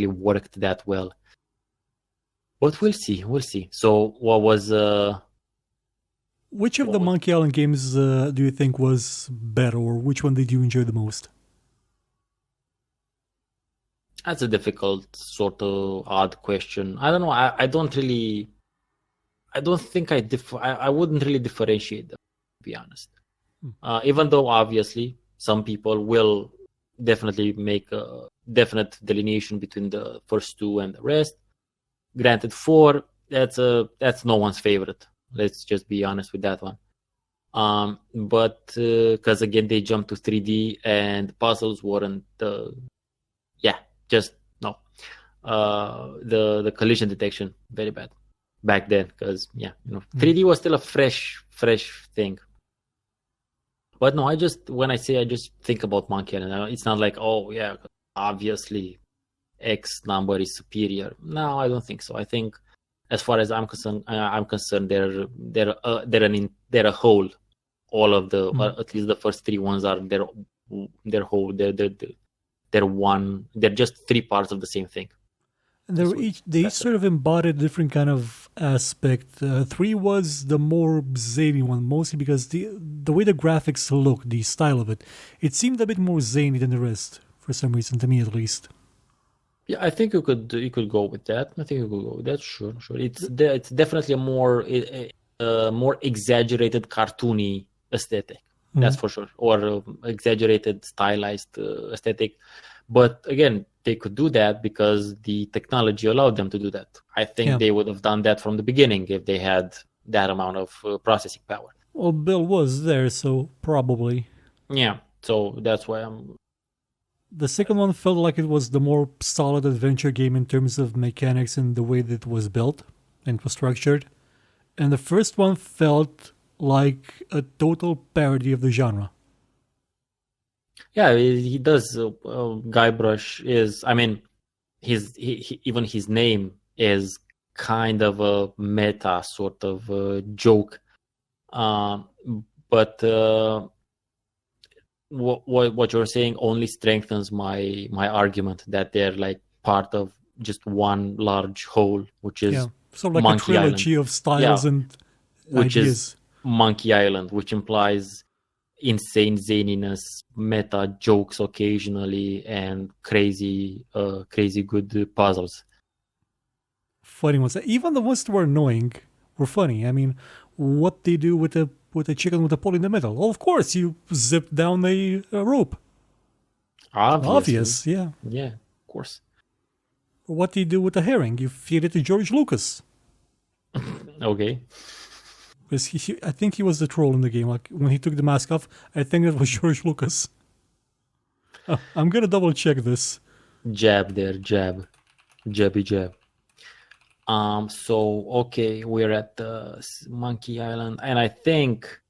worked that well. But we'll see. We'll see. So what was Which of the Monkey Island games do you think was better, or which one did you enjoy the most? That's a difficult, sort of odd question. I don't know. I don't really. I don't think I wouldn't really differentiate them, to be honest. Even though obviously some people will definitely make a definite delineation between the first two and the rest. Granted, 4, that's no one's favorite. Let's just be honest with that one. But because again they jumped to 3D and puzzles weren't just no. The collision detection very bad back then because 3D was still a fresh thing. But no, I just think about Monkey Island. It's not like, oh yeah, obviously X number is superior. No, I don't think so. I think as far as I'm concerned, they're a whole. All of the at least the first 3 ones are their whole. They're one. They're just 3 parts of the same thing. And they each sort of embodied a different kind of aspect. 3 was the more zany one, mostly because the way the graphics look, the style of it, it seemed a bit more zany than the rest for some reason, to me at least. Yeah, I think you could go with that. I think you could go with that. Sure. It's definitely a more exaggerated, cartoony aesthetic. That's for sure, or exaggerated, stylized aesthetic. But again, they could do that because the technology allowed them to do that. I think they would have done that from the beginning if they had that amount of processing power. Well, Bill was there, so probably. Yeah, so that's why I'm. The second one felt like it was the more solid adventure game in terms of mechanics and the way that it was built and was structured. And the first one felt like a total parody of the genre. Yeah, he does. Guybrush is. I mean, even his name is kind of a meta sort of joke. But what you're saying only strengthens my argument that they're like part of just one large whole, which is sort of like Monkey a trilogy Island. of styles and which ideas. Is Monkey Island, which implies insane zaniness, meta jokes occasionally, and crazy good puzzles. Funny ones. Even the ones that were annoying were funny. I mean, what they do with the chicken with the pole in the middle. Well, of course, you zip down a rope. Obvious, yeah. Yeah, of course. What do you do with the herring? You feed it to George Lucas. Okay. Because I think he was the troll in the game. Like when he took the mask off, I think it was George Lucas. I'm gonna double check this. Jab there, jab, jabby jab. So okay, we're at the Monkey Island, and I think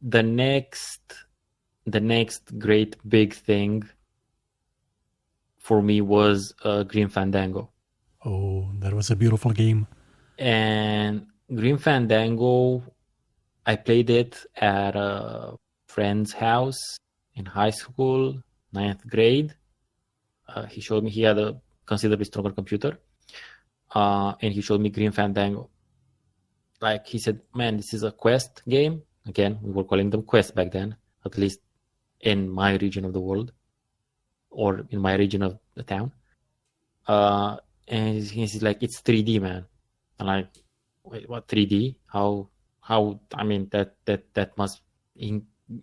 the next great big thing for me was Grim Fandango. Oh, that was a beautiful game. And Grim Fandango, I played it at a friend's house in high school, 9th grade. He showed me he had a considerably stronger computer. And he showed me Grim Fandango. Like he said, man, this is a quest game. Again, we were calling them quests back then, at least in my region of the world, or in my region of the town. And he's like, it's 3D, man. And like, wait, what 3D? How? I mean, that must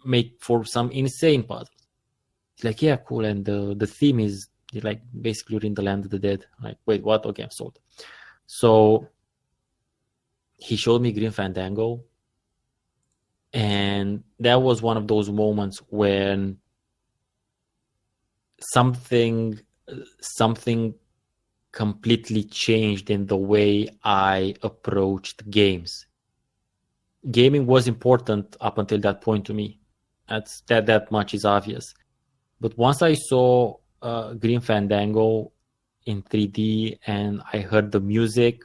make for some insane puzzles. He's like, yeah, cool. And the theme is like basically you're in the land of the dead. I'm like, wait, what? Okay, I'm sold. So he showed me Grim Fandango, and that was one of those moments when something completely changed in the way I approached games. Gaming was important up until that point to me. That much is obvious. But once I saw Green Fandango in 3D and I heard the music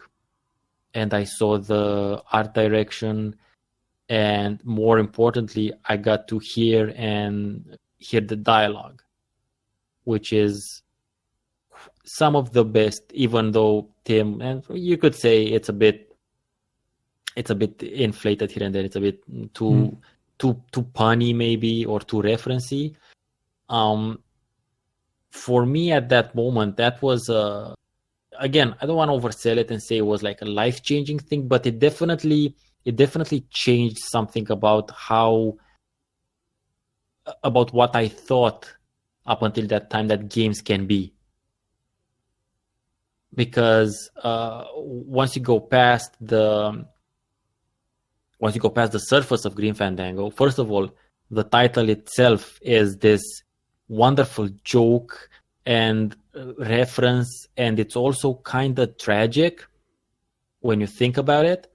and I saw the art direction, and more importantly, I got to hear the dialogue, which is some of the best, even though Tim, and you could say it's a bit inflated here and there. It's a bit too punny maybe, or too referencey. For me at that moment, that was again, I don't want to oversell it and say it was like a life-changing thing, but it definitely changed something about what I thought up until that time that games can be. Because once you go past the surface of Green Fandango, first of all, the title itself is this wonderful joke and reference, and it's also kind of tragic when you think about it,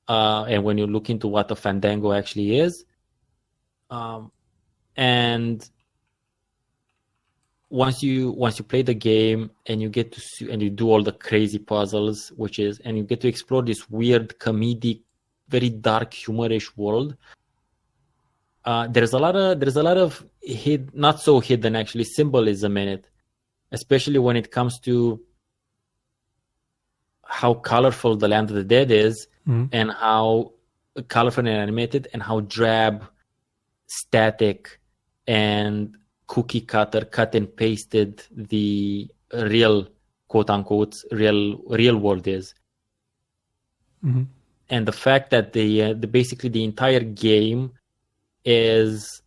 and when you look into what a Fandango actually is. And once you play the game and you get to see, and you do all the crazy puzzles, and you get to explore this weird comedic, very dark, humorish world. There's a lot of not so hidden actually symbolism in it, especially when it comes to how colorful the Land of the Dead is, and how colorful and animated, and how drab, static, and cookie cutter, cut and pasted the real, quote unquote, real world is. And the fact that basically the entire game is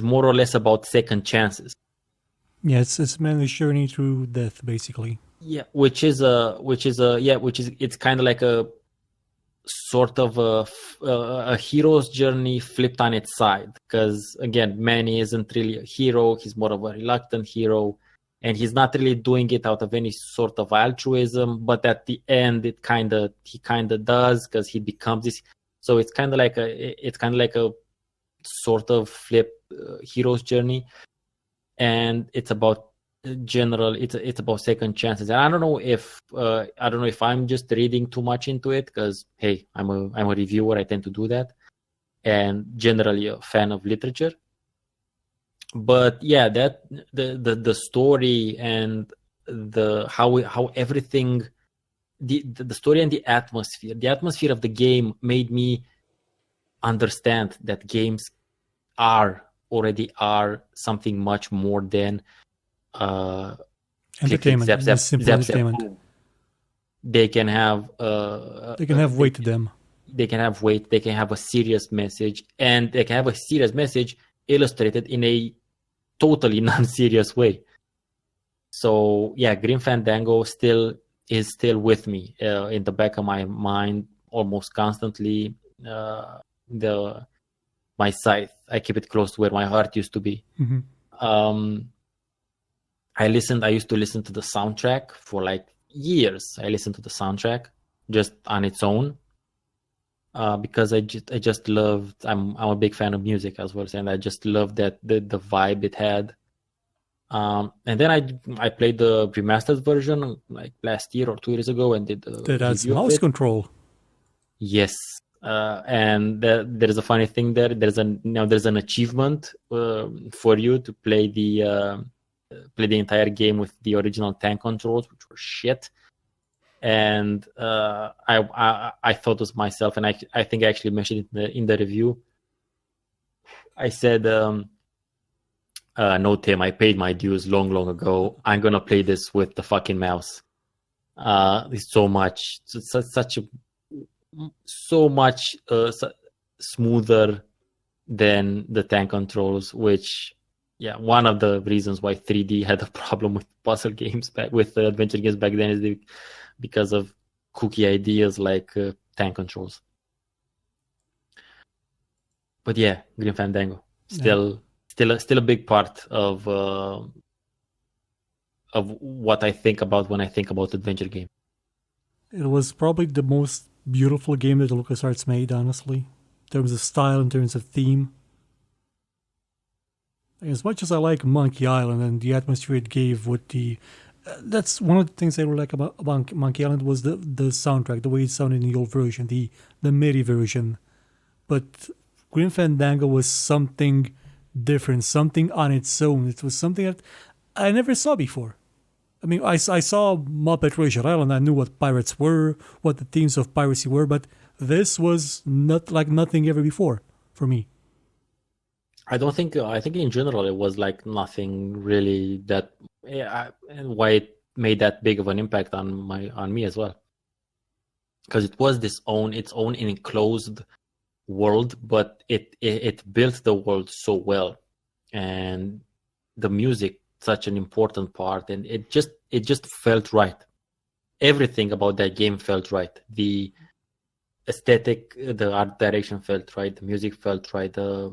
more or less about second chances. Yeah, it's mainly journey through death, basically. Yeah, which is it's kind of like a sort of a hero's journey flipped on its side. Because again, Manny isn't really a hero; he's more of a reluctant hero, and he's not really doing it out of any sort of altruism. But at the end, he kind of does, because he becomes this. So it's kind of like a sort of flip hero's journey, and it's about it's about second chances. And I don't know if I'm just reading too much into it, because hey, I'm a reviewer, I tend to do that, and generally a fan of literature. But yeah, that the story and how everything, the story and the atmosphere of the game made me understand that games already are something much more than entertainment. Zap, zap, Simple zap, entertainment. zap, they can have weight to them. They can have weight. They can have a serious message, and they can have a serious message illustrated in a totally non-serious way. So yeah, Grim Fandango is still with me in the back of my mind almost constantly. My scythe, I keep it close to where my heart used to be. I used to listen to the soundtrack for like years. I listened to the soundtrack just on its own, because I just loved. I'm a big fan of music as well, and I just loved that the vibe it had. And then I played the remastered version like last year or 2 years ago, and did That adds mouse control. Yes, and there is a funny thing there. There's an achievement for you to play the entire game with the original tank controls, which were shit. And I thought to myself, and I think I actually mentioned it in the review. I said, "No, Tim, I paid my dues long ago. I'm gonna play this with the fucking mouse. It's so much smoother than the tank controls." Which, yeah, one of the reasons why 3D had a problem with puzzle games with adventure games back then is because of kooky ideas like tank controls. But yeah, Grim Fandango still a big part of what I think about when I think about adventure game. It was probably the most beautiful game that LucasArts made, honestly, in terms of style, in terms of theme. As much as I like Monkey Island and the atmosphere it gave with the... that's one of the things I really like about Monkey Island was the soundtrack, the way it sounded in the old version, the MIDI version. But Grim Fandango was something different, something on its own. It was something that I never saw before. I mean, I saw Muppet Treasure Island. I knew what pirates were, what the themes of piracy were, but this was not like nothing ever before for me. I think in general it was like nothing really that, and why it made that big of an impact on me as well. Because it was its own enclosed world, but it built the world so well, and the music such an important part, and it just felt right. Everything about that game felt right. The aesthetic, the art direction felt right. The music felt right. The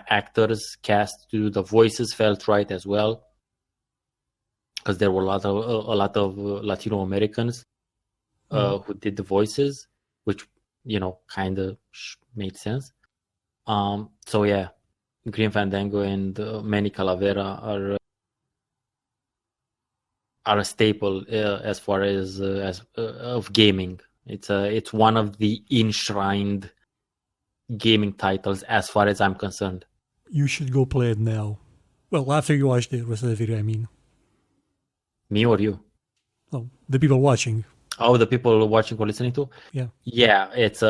actors cast to the voices felt right as well, because there were a lot of Latino Americans who did the voices, which kind of made sense. So yeah, Green Fandango and Manny Calavera are a staple as far as of gaming. It's one of the enshrined gaming titles as far as I'm concerned. You should go play it now. Well, after you watch the rest of the video, I mean. Me or you? Oh, the people watching. Oh, the people watching or listening to? Yeah. Yeah, it's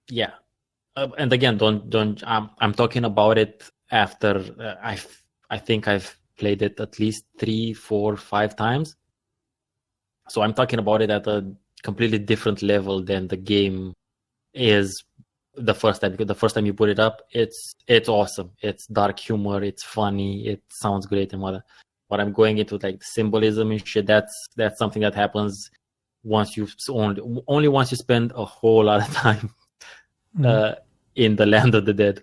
yeah. And again, don't. I'm talking about it after I think I've played it at least 3, 4, 5 times. So I'm talking about it at a completely different level than the game is the first time. Because the first time you put it up, it's awesome. It's dark humor. It's funny. It sounds great and what I'm going into, like symbolism and shit. That's something that happens once you spend a whole lot of time in the land of the dead.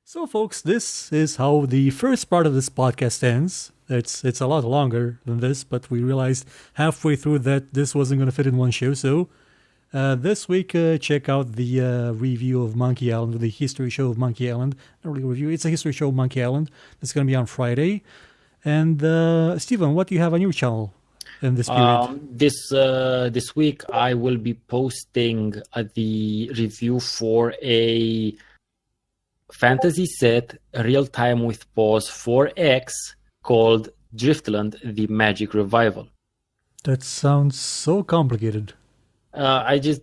So, folks, this is how the first part of this podcast ends. It's a lot longer than this, but we realized halfway through that this wasn't going to fit in one show. So, this week, check out the review of Monkey Island, the history show of Monkey Island. Not really a review, it's a history show of Monkey Island. It's going to be on Friday. And Steven, what do you have on your channel in this period? This week, I will be posting the review for a fantasy set, real time with pause 4X, called Driftland: The Magic Revival. That sounds so complicated. It's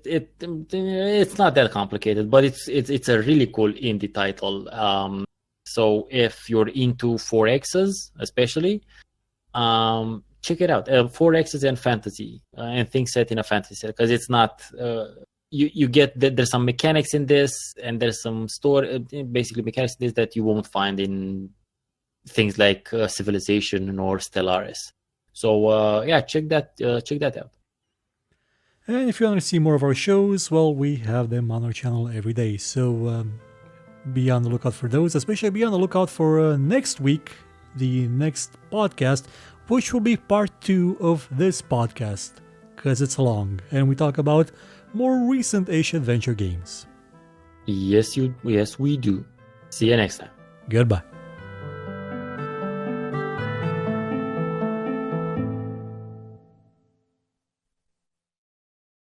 not that complicated, but it's a really cool indie title. So if you're into 4Xs, especially, check it out. 4Xs and fantasy and things set in a fantasy set, because it's not. You get that there's some mechanics in this, and there's some basically mechanics in this that you won't find in things like Civilization or Stellaris. So yeah, check that out. And if you want to see more of our shows, well, we have them on our channel every day. So be on the lookout for those. Especially be on the lookout for next week, the next podcast, which will be part 2 of this podcast, because it's long and we talk about more recent Asia adventure games. Yes, we do. See you next time. Goodbye.